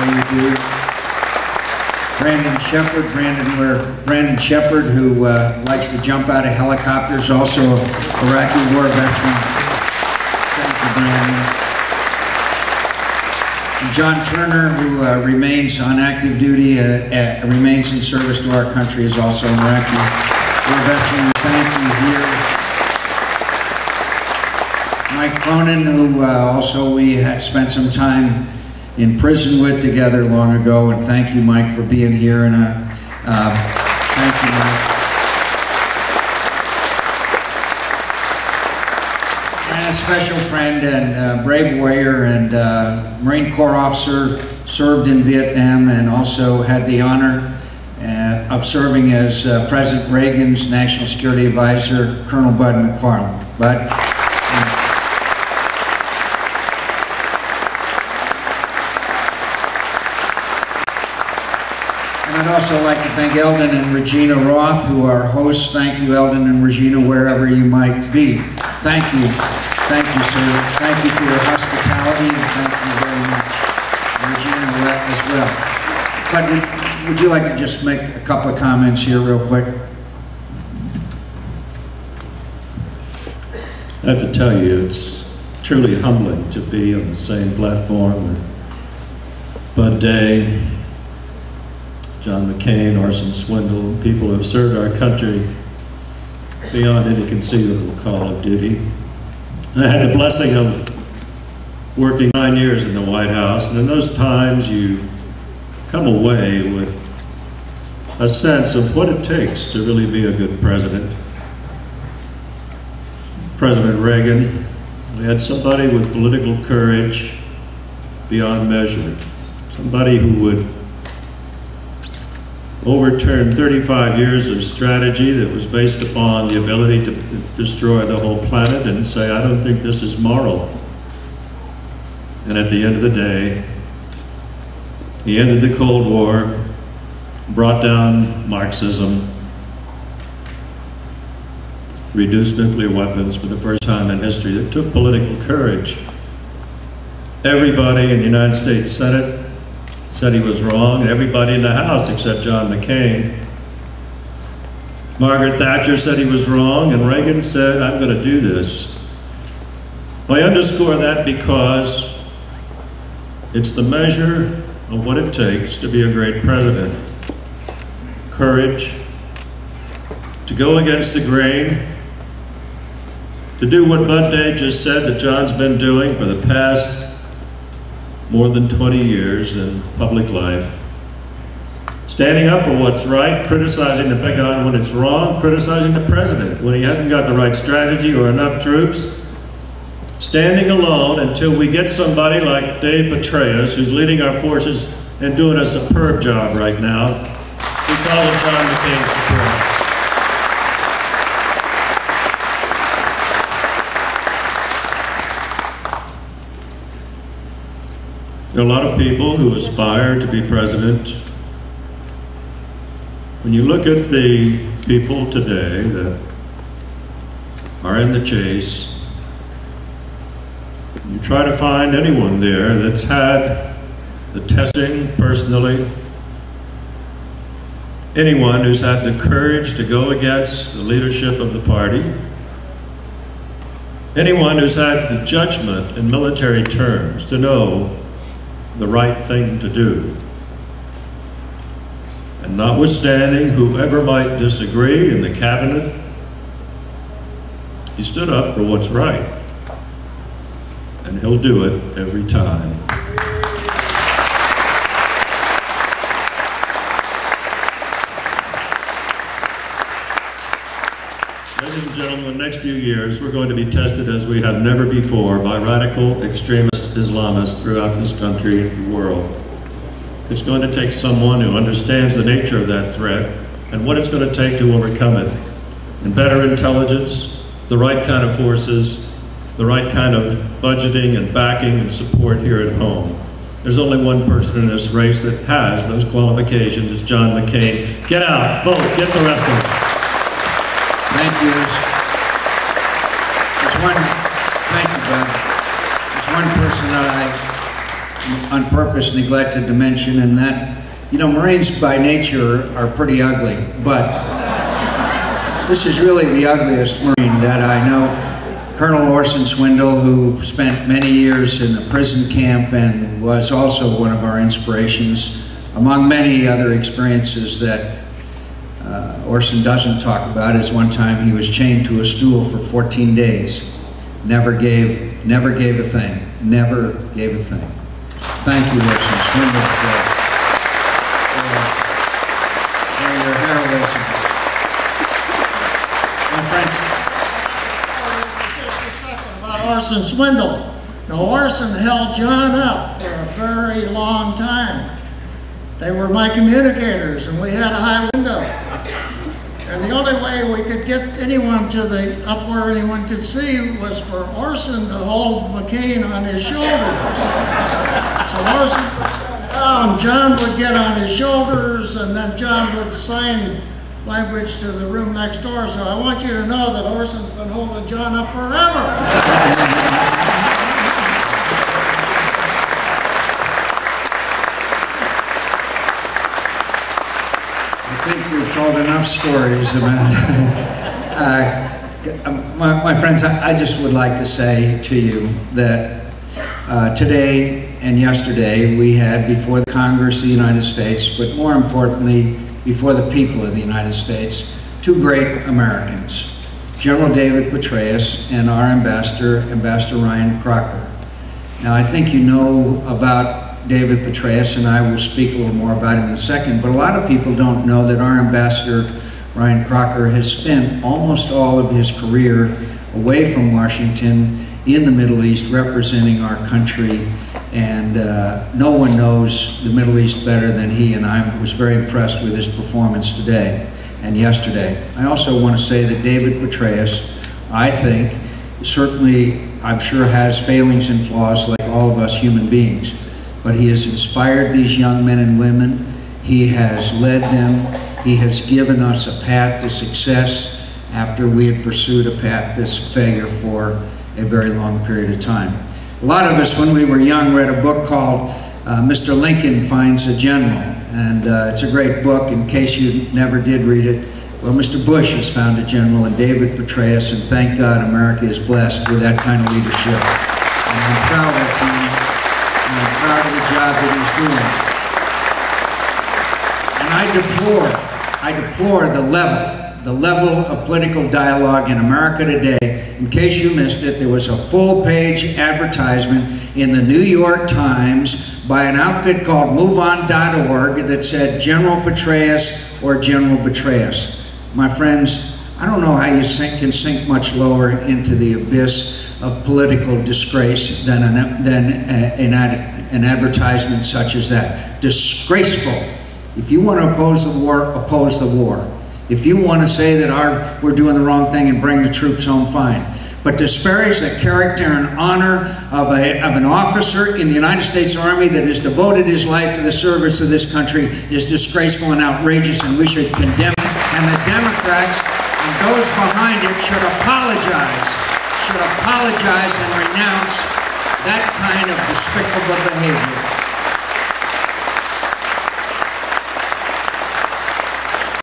you do. Brandon Shepard, who likes to jump out of helicopters, also an Iraqi war veteran. Thank you, Brandon. And John Turner, who remains on active duty, remains in service to our country, is also an Iraqi war veteran. Thank you here. Mike Cronin, who also we had spent some time in prison with together long ago, and thank you, Mike, for being here. And thank you, Mike. And a special friend and brave warrior and Marine Corps officer, served in Vietnam and also had the honor of serving as President Reagan's National Security Advisor, Colonel Bud McFarland. Bud. I'd also like to thank Eldon and Regina Roth, who are hosts. Thank you, Eldon and Regina, wherever you might be. Thank you. Thank you, sir. Thank you for your hospitality, and thank you very much, Regina, as well. But would you like to just make a couple of comments here real quick? I have to tell you, it's truly humbling to be on the same platform with Bud Day, John McCain, Orson Swindle, people who have served our country beyond any conceivable call of duty. I had the blessing of working 9 years in the White House, and in those times you come away with a sense of what it takes to really be a good president. President Reagan, we had somebody with political courage beyond measure, somebody who would overturned 35 years of strategy that was based upon the ability to destroy the whole planet and say, I don't think this is moral. And at the end of the day, he ended the Cold War, brought down Marxism, reduced nuclear weapons for the first time in history. That took political courage. Everybody in the United States Senate said he was wrong, and everybody in the House except John McCain. Margaret Thatcher said he was wrong, and Reagan said, I'm going to do this. I underscore that because it's the measure of what it takes to be a great president. Courage, to go against the grain, to do what Bud Day just said that John's been doing for the past more than 20 years in public life. Standing up for what's right, criticizing the Pentagon when it's wrong, criticizing the president when he hasn't got the right strategy or enough troops. Standing alone until we get somebody like Dave Petraeus, who's leading our forces and doing a superb job right now. We call him John McCain superb. There are a lot of people who aspire to be president. When you look at the people today that are in the chase, you try to find anyone there that's had the testing personally, anyone who's had the courage to go against the leadership of the party, anyone who's had the judgment in military terms to know the right thing to do. And notwithstanding whoever might disagree in the cabinet, he stood up for what's right. And he'll do it every time. Ladies and gentlemen, in the next few years, we're going to be tested as we have never before by radical extremist Islamists throughout this country and the world. It's going to take someone who understands the nature of that threat and what it's going to take to overcome it. And better intelligence, the right kind of forces, the right kind of budgeting and backing and support here at home. There's only one person in this race that has those qualifications. It's John McCain. Get out, vote, get the rest of them. Thank you. Thank you, Bud. There's one person that on purpose neglected to mention, and that, you know, Marines by nature are pretty ugly, but this is really the ugliest Marine that I know. Colonel Orson Swindle, who spent many years in a prison camp and was also one of our inspirations, among many other experiences that Orson doesn't talk about, is one time he was chained to a stool for 14 days. Never gave a thing. Never gave a thing. Thank you, Orson Swindle, for your heroism. My friends, just a second about Orson Swindle. Now, Orson held John up for a very long time. They were my communicators, and we had a high window. And the only way we could get anyone to up where anyone could see was for Orson to hold McCain on his shoulders. So Orson would go down, John would get on his shoulders, and then John would sign language to the room next door. So I want you to know that Orson's been holding John up forever. I think we've told enough stories about my friends, I just would like to say to you that today and yesterday we had before the Congress of the United States, but more importantly before the people of the United States, two great Americans, General David Petraeus and our ambassador, Ambassador Ryan Crocker. Now, I think you know about David Petraeus, and I will speak a little more about him in a second, but a lot of people don't know that our ambassador, Ryan Crocker, has spent almost all of his career away from Washington in the Middle East representing our country, and no one knows the Middle East better than he, and I was very impressed with his performance today and yesterday. I also want to say that David Petraeus, I think, certainly, I'm sure, has failings and flaws like all of us human beings, but he has inspired these young men and women. He has led them. He has given us a path to success after we had pursued a path to failure for a very long period of time. A lot of us, when we were young, read a book called Mr. Lincoln Finds a General, and it's a great book. In case you never did read it, well, Mr. Bush has found a general in David Petraeus, and thank God America is blessed with that kind of leadership. And I'm proud of him. I'm proud of the job that he's doing. And I deplore the level of political dialogue in America today. In case you missed it, there was a full-page advertisement in the New York Times by an outfit called MoveOn.org that said General Petraeus or General Petraeus. My friends, I don't know how you can sink much lower into the abyss of political disgrace than an advertisement such as that. Disgraceful. If you want to oppose the war, oppose the war. If you want to say that we're doing the wrong thing and bring the troops home, fine. But disparage the character and honor of an officer in the United States Army that has devoted his life to the service of this country is disgraceful and outrageous, and we should condemn it. And the Democrats and those behind it should apologize and renounce that kind of despicable behavior.